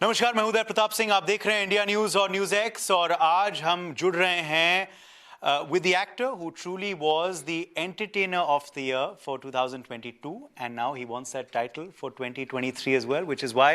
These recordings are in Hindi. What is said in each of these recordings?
नमस्कार, मैं उदय प्रताप सिंह। आप देख रहे हैं इंडिया न्यूज और न्यूज एक्स और आज हम जुड़ रहे हैं with the actor who truly was the entertainer of the year for 2022 and now he wants that title for 2023 as well, which is why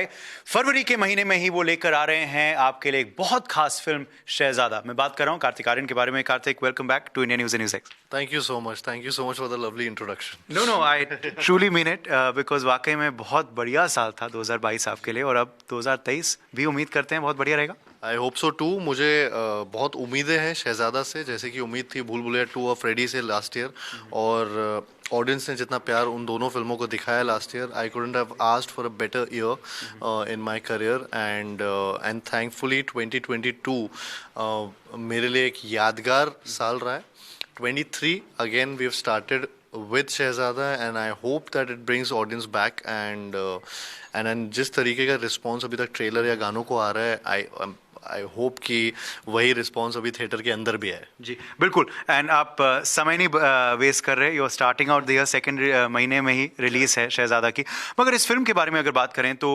फरवरी के महीने में ही वो लेकर आ रहे हैं आपके लिए एक बहुत खास फिल्म शहजादा। मैं बात कर रहा हूँ कार्तिक आर्यन के बारे में। Kartik, welcome back to India News and News X. Thank you so much. Thank you so much for the lovely introduction. No, I truly mean it because वाकई में बहुत बढ़िया साल था 2022 आपके लिए और अब 2023 भी उम्मीद करते हैं बहुत बढ़िया रहेगा। I hope so too. मुझे बहुत उम्मीदें हैं शहजादा से, जैसे कि उम्मीद थी भूल भुलैया 2 और फ्रेडी से लास्ट ईयर, और ऑडियंस ने जितना प्यार उन दोनों फिल्मों को दिखाया last year, I couldn't have asked for a better year in my career and thankfully 2022 मेरे लिए एक यादगार साल रहा है। 23 again we've started with Shahzada and I hope that it brings audience back and जिस तरीके का रिस्पॉन्स अभी तक ट्रेलर या गानों को आ रहा है, आई होप कि वही रिस्पॉन्स अभी थिएटर के अंदर भी है। जी बिल्कुल। एंड आप समय नहीं वेस्ट कर रहे, you are starting out the year, second महीने में ही रिलीज है शहजादा की। मगर इस फिल्म के बारे में अगर बात करें तो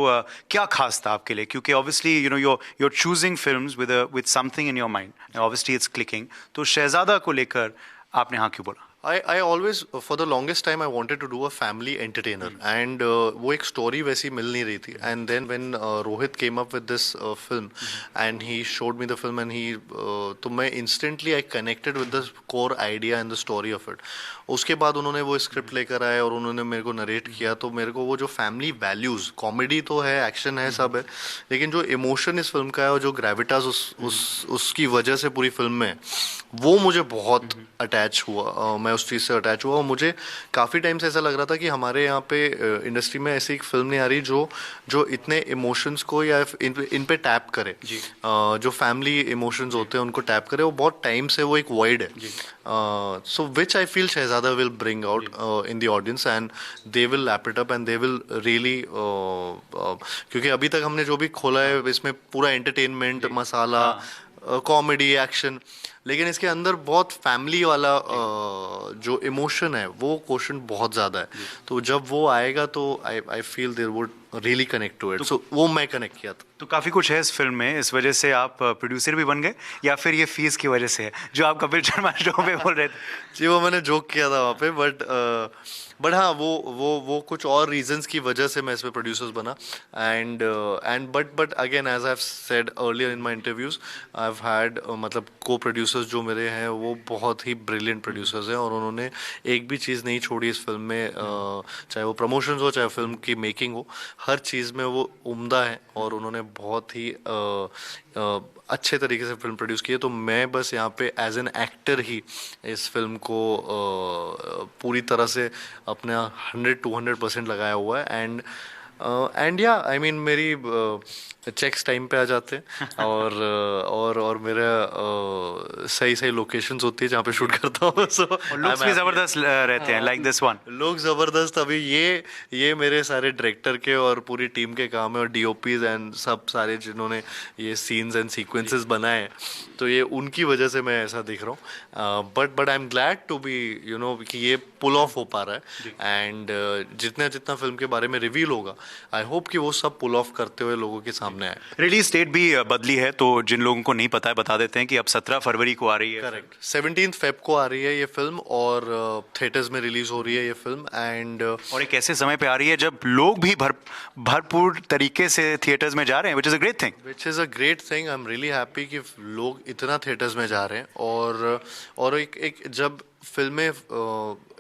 क्या खास था आपके लिए? क्योंकि obviously you know you're choosing films with something in your mind, obviously it's clicking, तो शहजादा को लेकर आपने हाँ क्यों बोला? I always, for the longest time, I wanted to do a family entertainer, and वो एक story वैसी मिल नहीं रही थी. And then when Rohit came up with this film, and he showed me the film, and तो मैं instantly I connected with the core idea and the story of it. उसके बाद उन्होंने वो स्क्रिप्ट लेकर आए और उन्होंने मेरे को नरेट किया, तो मेरे को वो जो फैमिली वैल्यूज़, कॉमेडी तो है, एक्शन है, सब है, लेकिन जो इमोशन इस फिल्म का है और जो ग्रेविटास उसकी वजह से पूरी फिल्म में, वो मुझे बहुत अटैच हुआ। मैं उस चीज़ से अटैच हुआ और मुझे काफ़ी टाइम से ऐसा लग रहा था कि हमारे यहाँ पे इंडस्ट्री में ऐसी एक फिल्म नहीं आ रही जो इतने इमोशंस को या इन पे टैप करे, जो फैमिली इमोशंस होते हैं उनको टैप करे। वो बहुत टाइम से वो एक वॉइड है, so which I feel Shehzada will bring out in the audience and they will lap it up and they will really, क्योंकि अभी तक हमने जो भी खोला है इसमें पूरा एंटरटेनमेंट मसाला, कॉमेडी, एक्शन, लेकिन इसके अंदर बहुत फैमिली वाला जो इमोशन है वो क्वेश्चन बहुत ज़्यादा है। तो जब वो आएगा तो I feel there would really connect to it, so वो मैं कनेक्ट किया था। तो काफ़ी कुछ है इस फिल्म में, इस वजह से आप प्रोड्यूसर भी बन गए या फिर ये फीस की वजह से है जो आप कपिल शर्मा शो पे बोल रहे थे? जी वो मैंने जोक किया था वहाँ पे, बट हाँ वो कुछ और रीजंस की वजह से मैं इसमें प्रोड्यूसर्स बना। And but again as I have said earlier in my interviews, I have had मतलब को प्रोड्यूसर्स जो मेरे हैं वो बहुत ही ब्रिलियंट प्रोड्यूसर्स हैं और उन्होंने एक भी चीज़ नहीं छोड़ी इस फिल्म में, चाहे वो प्रमोशंस हो चाहे फिल्म की मेकिंग हो, हर चीज़ में वो उम्दा है और उन्होंने बहुत ही अच्छे तरीके से फिल्म प्रोड्यूस की है। तो मैं बस यहाँ पे एज एन एक्टर ही इस फिल्म को पूरी तरह से अपना 100-200% लगाया हुआ है। एंड या आई मीन मेरी चेक्स टाइम पे आ जाते हैं और मेरा सही लोकेशंस होती है जहाँ पे शूट करता हूँ, सो लुक्स भी जबरदस्त रहते हैं, लाइक दिस वन। लोग जबरदस्त, अभी ये मेरे सारे डायरेक्टर के और पूरी टीम के काम है और डीओपीज एंड सब सारे जिन्होंने ये सीन्स एंड सीक्वेंसेस बनाए हैं, तो ये उनकी वजह से मैं ऐसा दिख रहा हूँ। But I am glad to be you know कि ये पुल ऑफ हो पा रहा है एंड जितना फिल्म के बारे में रिवील होगा, आई होप कि वो सब पुल ऑफ करते हुए लोगों के सामने आए। रिलीज डेट भी बदली है, तो जिन लोगों को नहीं पता है बता देते हैं कि अब 17 फरवरी को आ रही है। करेक्ट, 17 फेब को आ रही है ये फिल्म और थिएटर्स में रिलीज हो रही है ये फिल्म। एंड और एक ऐसे समय पे आ रही है जब लोग भी भरपूर तरीके से थिएटर्स में जा रहे हैं, which is a great thing. I am really happy कि लोग इतना थिएटर्स में जा रहे हैं और एक जब फिल्में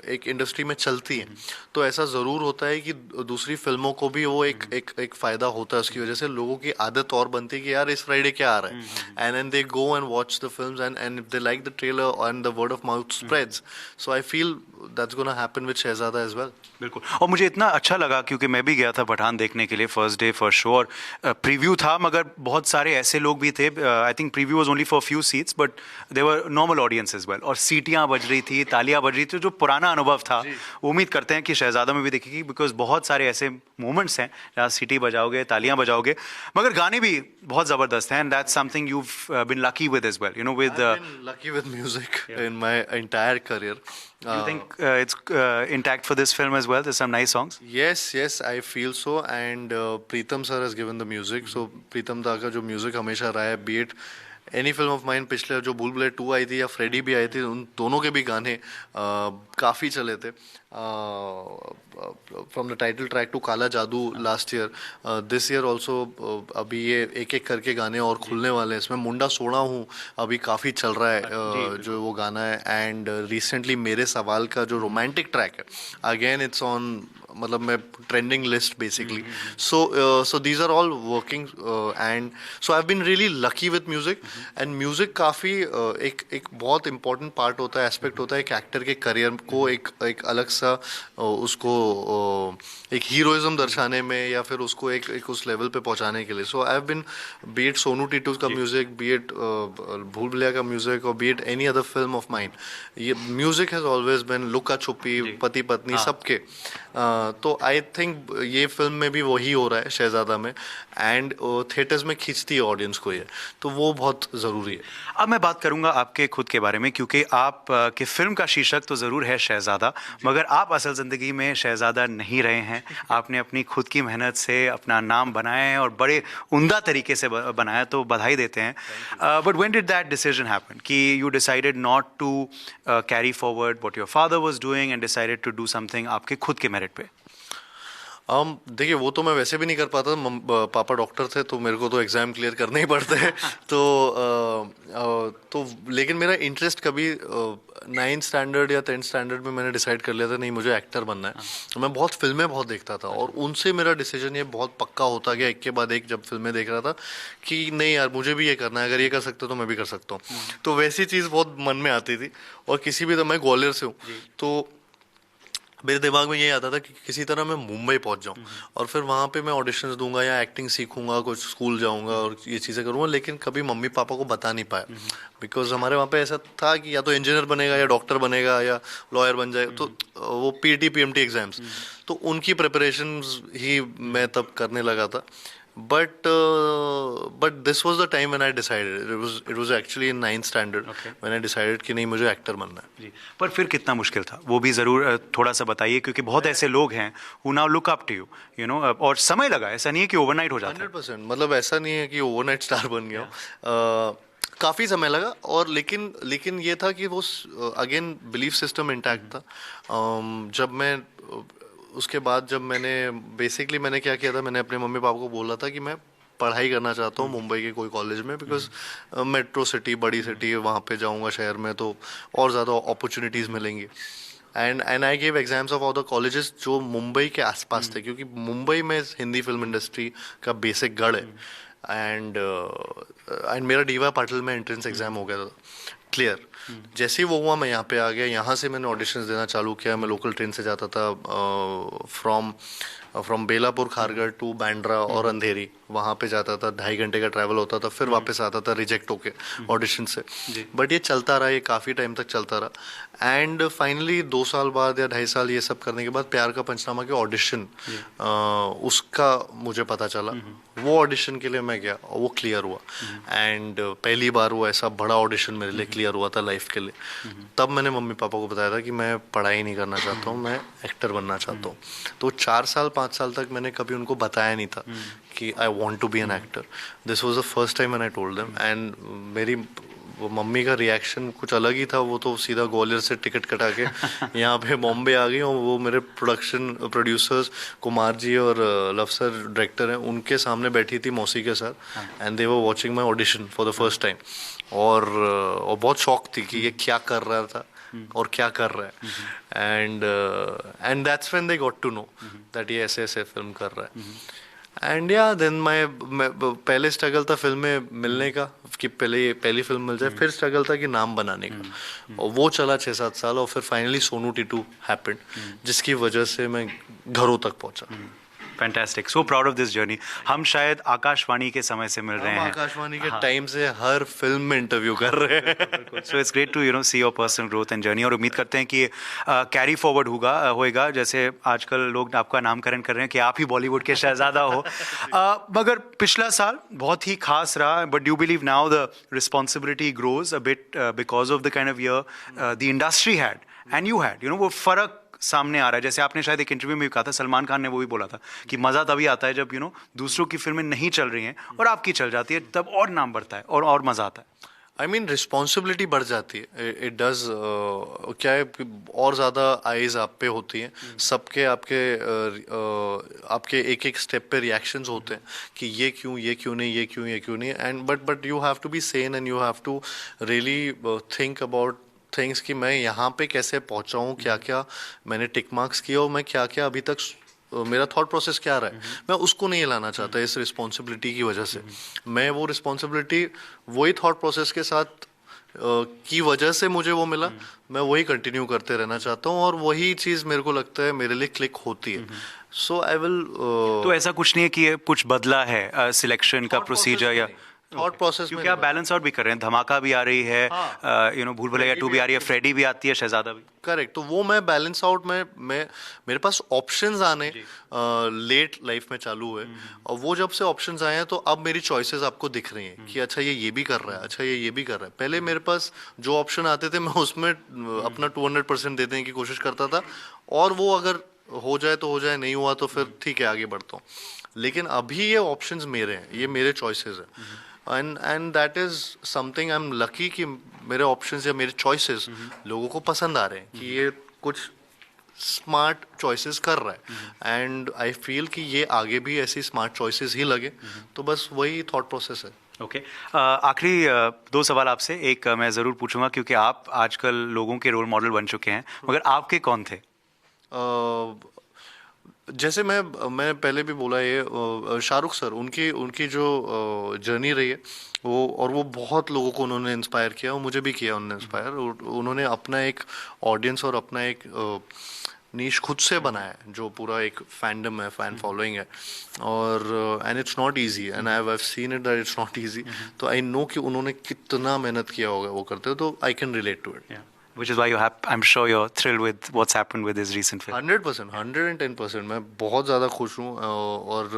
एक इंडस्ट्री में चलती हैं तो ऐसा ज़रूर होता है कि दूसरी फिल्मों को भी वो एक फ़ायदा होता है, उसकी वजह से लोगों की आदत और बनती है कि यार इस फ्राइडे क्या आ रहा है, and they go and watch the films and if they like the trailer and the word of mouth spreads, so I feel that's gonna happen with Shehzada as well. बिल्कुल, और मुझे इतना अच्छा लगा क्योंकि मैं भी गया था पठान देखने के लिए फर्स्ट डे फर्स्ट शो, और प्रीव्यू था मगर बहुत सारे ऐसे लोग भी थे, I think preview was only for few seats but there were normal audience as well, और सीटियाँ बज रही थी, तालियाँ बज रही थी, जो पुराना पुराना अनुभव था, उम्मीद करते हैं कि शहजादा में भी दिखेगी, बिकॉज बहुत सारे ऐसे मोमेंट्स हैं जहाँ सीटी बजाओगे, तालियां बजाओगे, मगर गाने भी बहुत ज़बरदस्त हैं, and that's something you been lucky with as well, you know, with I've been lucky with music in my entire career. you think it's intact for this film as well? There's some nice songs. Yes, I feel so. And Pritam sir has given the music. So Pritam da का जो music हमेशा रहा है, be it any film of mine, पिछले जो भूल भुलैया 2 आई थी या फ्रेडी भी आई थी, उन दोनों के भी गाने काफ़ी चले थे. From the title track to Kaala Jaadu last year, this year also अभी ये एक एक करके गाने और खुलने वाले हैं. इसमें मुंडा सोना हूँ अभी काफ़ी चल रहा है, जो वो गाना है. एंड रिसेंटली मेरे सवाल का जो रोमांटिक ट्रैक है, अगेन इट्स ऑन, मतलब मैं trending list basically. So these are all working and so I have been really lucky with music. And music काफ़ी एक बहुत इंपॉर्टेंट पार्ट होता है, एस्पेक्ट होता है एक एक्टर के करियर को एक अलग सा उसको एक हीरोइज्म दर्शाने में, या फिर उसको एक उस लेवल पे पहुंचाने के लिए. So I have been, be it Sonu Titu का music, be it Bhool Bhulaiyaa का म्यूजिक, और be it any other film of mine, ये music has always been, Luka Chuppi, Pati पत्नी, सबके. तो आई थिंक ये फिल्म में भी वही हो रहा है शहजादा में, एंड थिएटर्स में खींचती है ऑडियंस को ये, तो वो बहुत ज़रूरी है. अब मैं बात करूंगा आपके खुद के बारे में, क्योंकि आप के फिल्म का शीर्षक तो ज़रूर है शहजादा, मगर आप असल ज़िंदगी में शहजादा नहीं रहे हैं. आपने अपनी खुद की मेहनत से अपना नाम बनाया है और बड़े उम्दा तरीके से बनाया, तो बधाई देते हैं. But when did that decision happen कि you decided not to carry forward what your father was doing and decided to do something आपके खुद के मेरिट पे? देखिए, वो तो मैं वैसे भी नहीं कर पाता. पापा डॉक्टर थे, तो मेरे को तो एग्ज़ाम क्लियर करने ही पड़ते हैं. तो लेकिन मेरा इंटरेस्ट कभी 9th स्टैंडर्ड या 10th स्टैंडर्ड में मैंने डिसाइड कर लिया था, नहीं मुझे एक्टर बनना है. तो मैं बहुत फिल्में बहुत देखता था, और उनसे मेरा डिसीजन ये बहुत पक्का होता गया एक के बाद एक, जब फिल्में देख रहा था कि नहीं यार मुझे भी ये करना है, अगर ये कर सकते हो तो मैं भी कर सकता हूँ. तो वैसी चीज़ बहुत मन में आती थी. और किसी भी तरह, मैं ग्वालियर से हूँ, तो मेरे दिमाग में ये आता था कि किसी तरह मैं मुंबई पहुंच जाऊं, और फिर वहाँ पे मैं ऑडिशंस दूंगा या एक्टिंग सीखूंगा, कुछ स्कूल जाऊंगा और ये चीज़ें करूंगा. लेकिन कभी मम्मी पापा को बता नहीं पाया, बिकॉज हमारे वहाँ पे ऐसा था कि या तो इंजीनियर बनेगा या डॉक्टर बनेगा या लॉयर बन जाए. तो वो पीटी पीएमटी एग्जाम्स, तो उनकी प्रिपरेशन ही मैं तब करने लगा था. But this was the time when I decided. It was actually in 9th standard when I decided कि नहीं मुझे एक्टर बनना है. जी, पर फिर कितना मुश्किल था वो भी ज़रूर थोड़ा सा बताइए, क्योंकि बहुत ऐसे लोग हैं who now look up to you, you know, और समय लगा, ऐसा नहीं है कि ओवरनाइट हो जाता है. 100%, मतलब ऐसा नहीं है कि ओवरनाइट स्टार बन गया हूँ. काफ़ी समय लगा, और लेकिन ये था कि वो अगेन बिलीफ सिस्टम इंटैक्ट था. जब मैं उसके बाद जब मैंने क्या किया था, मैंने अपने मम्मी पापा को बोला था कि मैं पढ़ाई करना चाहता हूँ मुंबई के कोई कॉलेज में, बिकॉज मेट्रो सिटी, बड़ी सिटी है, वहाँ पे जाऊँगा शहर में तो और ज़्यादा अपॉर्चुनिटीज़ मिलेंगी. And I gave exams of all the colleges जो मुंबई के आसपास थे, क्योंकि मुंबई में हिंदी फिल्म इंडस्ट्री का बेसिक गढ़ है. एंड मेरा डीवाई पाटिल में एंट्रेंस एग्जाम हो गया था क्लियर. जैसे ही वो हुआ, मैं यहाँ पे आ गया. यहाँ से मैंने ऑडिशंस देना चालू किया. मैं लोकल ट्रेन से जाता था फ्रॉम बेलापुर खारगढ़ टू बांद्रा और अंधेरी, वहाँ पे जाता था. 2.5 घंटे का ट्रैवल होता था, फिर वापस आता था रिजेक्ट होके ऑडिशन से. बट ये चलता रहा, ये काफ़ी टाइम तक चलता रहा. एंड फाइनली 2 साल बाद या 2.5 साल ये सब करने के बाद प्यार का पंचनामा के ऑडिशन, उसका मुझे पता चला. वो ऑडिशन के लिए मैं गया और वो क्लियर हुआ. एंड पहली बार वो ऐसा बड़ा ऑडिशन मेरे लिए क्लियर हुआ था लाइफ के लिए. तब मैंने मम्मी पापा को बताया था कि मैं पढ़ाई नहीं करना चाहता हूँ, मैं एक्टर बनना चाहता हूँ. तो 4 साल 5 साल तक मैंने कभी उनको बताया नहीं था कि I want to be an actor. This was the first time when I told them. And मेरी वो मम्मी का रिएक्शन कुछ अलग ही था. वो तो सीधा ग्वालियर से टिकट कटा के यहाँ पे बॉम्बे आ गई, और वो मेरे प्रोड्यूसर्स कुमार जी और लव सर डायरेक्टर हैं, उनके सामने बैठी थी मौसी के साथ. And they were watching my audition for the first time. और बहुत शौक थी कि ये क्या कर रहा था और क्या कर रहा है. And that's when they got to know that ये ऐसे ऐसे फिल्म कर रहा है. एंड या देन पहले स्ट्रगल था फिल्म में मिलने का, कि पहली फिल्म मिल जाए. फिर स्ट्रगल था कि नाम बनाने का, और वो चला 6-7 साल. और फिर फाइनली सोनू टीटू हैपेंड, जिसकी वजह से मैं घरों तक पहुंचा. Fantastic, so proud of this journey. हम शायद आकाशवाणी के समय से मिल रहे हम हैं. आकाशवाणी के टाइम से हर फिल्म में इंटरव्यू कर रहे हैं. So it's great to see your personal growth and journey, और उम्मीद करते हैं कि कैरी फॉरवर्ड होएगा जैसे आजकल लोग आपका नामकरण कर रहे हैं कि आप ही बॉलीवुड के शहजादा हो. मगर पिछला साल बहुत ही खास रहा, but do believe now the responsibility grows a bit because of the kind of year the industry had and you had, वो फर्क सामने आ रहा है. जैसे आपने शायद एक इंटरव्यू में भी कहा था, सलमान खान ने वो भी बोला था कि मजा तभी आता है जब दूसरों की फिल्में नहीं चल रही हैं और आपकी चल जाती है, तब और नाम बढ़ता है और मजा आता है. आई मीन रिस्पॉन्सिबिलिटी बढ़ जाती है. इट डज क्या है कि और ज़्यादा आइज आप पे होती हैं. सबके आपके एक एक स्टेप पे रिएक्शंस होते हैं कि ये क्यों नहीं. And but you have to be sane and you have to really think about things कि मैं यहाँ पे कैसे पहुँचा हूँ, क्या क्या मैंने टिक मार्क्स किया और मैं क्या क्या अभी तक मेरा थॉट प्रोसेस क्या रहा है. मैं उसको नहीं लाना चाहता इस रिस्पॉन्सिबिलिटी की वजह से. मैं वो रिस्पॉन्सिबिलिटी वही थॉट प्रोसेस के साथ की वजह से मुझे वो मिला, मैं वही कंटिन्यू करते रहना चाहता हूँ और वही चीज़ मेरे को लगता है मेरे लिए क्लिक होती है. सो आई विल. तो ऐसा कुछ नहीं है कि कुछ बदला है सिलेक्शन का प्रोसीजर या थॉट प्रोसेस, क्योंकि आप बैलेंस आउट भी कर रहे हैं. धमाका भी आ रही है, भूल भुलैया 2 भी आ रही है, फ्रेडी भी आती है, शहजादा भी. करेक्ट. तो वो मैं बैलेंस आउट में मेरे पास ऑप्शंस आने लेट लाइफ में चालू हुए और वो जब से ऑप्शंस आए हैं तो अब मेरी चॉइसेस आपको दिख रही हैं कि अच्छा ये भी कर रहा है, अच्छा ये भी कर रहा है. पहले मेरे पास जो ऑप्शन आते थे मैं उसमें अपना 200% देने की कोशिश करता था और वो अगर हो जाए तो हो जाए, नहीं हुआ तो फिर ठीक है आगे बढ़ता हूँ. लेकिन अभी ये ऑप्शंस मेरे हैं, ये मेरे चॉइसेस हैं. And that is something I am lucky कि मेरे ऑप्शंस या मेरे चॉइसेस लोगों को पसंद आ रहे हैं कि ये कुछ स्मार्ट चॉइसेस कर रहा है. एंड आई फील कि ये आगे भी ऐसी स्मार्ट चॉइसेस ही लगे. तो बस वही थॉट प्रोसेस है. ओके. आखिरी 2 सवाल आपसे. एक मैं ज़रूर पूछूंगा क्योंकि आप आजकल लोगों के रोल मॉडल बन चुके हैं, मगर आपके कौन थे? जैसे मैं पहले भी बोला, ये शाहरुख सर, उनकी जो जर्नी रही है वो बहुत लोगों को उन्होंने इंस्पायर किया और मुझे भी किया उन्होंने इंस्पायर. उन्होंने अपना एक ऑडियंस और अपना एक नीश खुद से बनाया है जो पूरा एक फैंडम है, फैन फॉलोइंग है. और and it's not easy and I have seen it that it's not easy. तो आई नो कि उन्होंने कितना मेहनत किया होगा वो करते, तो I can relate to it. Which is why I'm sure you're thrilled with what's happened with his recent film. 100%, 110%. मैं बहुत ज़्यादा खुश हूँ और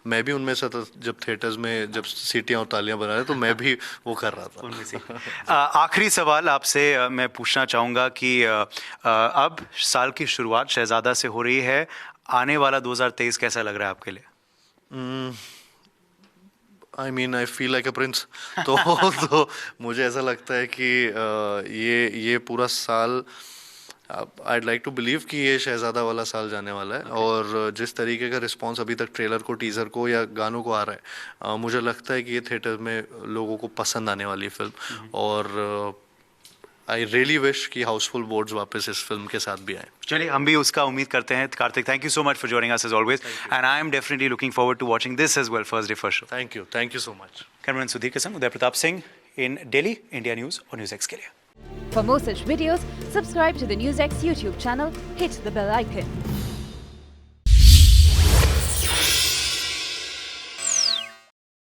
मैं भी उनमें से था जब थिएटर्स में जब सीटियाँ और तालियाँ बना रहे तो मैं भी वो कर रहा था. उनमें से आखिरी सवाल आपसे मैं पूछना चाहूँगा कि अब साल की शुरुआत शहजादा से हो रही है. आने वाला 2023 कैसा लग रहा है आपके लिए? I mean I feel like a prince. तो मुझे ऐसा लगता है कि ये पूरा साल I'd like to believe कि ये शहजादा वाला साल जाने वाला है. और जिस तरीके का रिस्पांस अभी तक ट्रेलर को, टीजर को या गानों को आ रहा है, मुझे लगता है कि ये थिएटर में लोगों को पसंद आने वाली फिल्म. और आई रियली विश कि हाउसफुल बोर्ड्स वापस इस फिल्म के साथ भी आए. चलिए, हम भी उसका उम्मीद करते हैं. Kartik, thank you so much for joining us as always, and I am definitely looking forward to watching this as well. First day first show. Thank you so much. Cameraman Sudhir के संग Uday Pratap Singh in Delhi, India News और न्यूज़ एक्स के लिए. For more such videos, subscribe to the NewsX YouTube channel, hit the bell icon.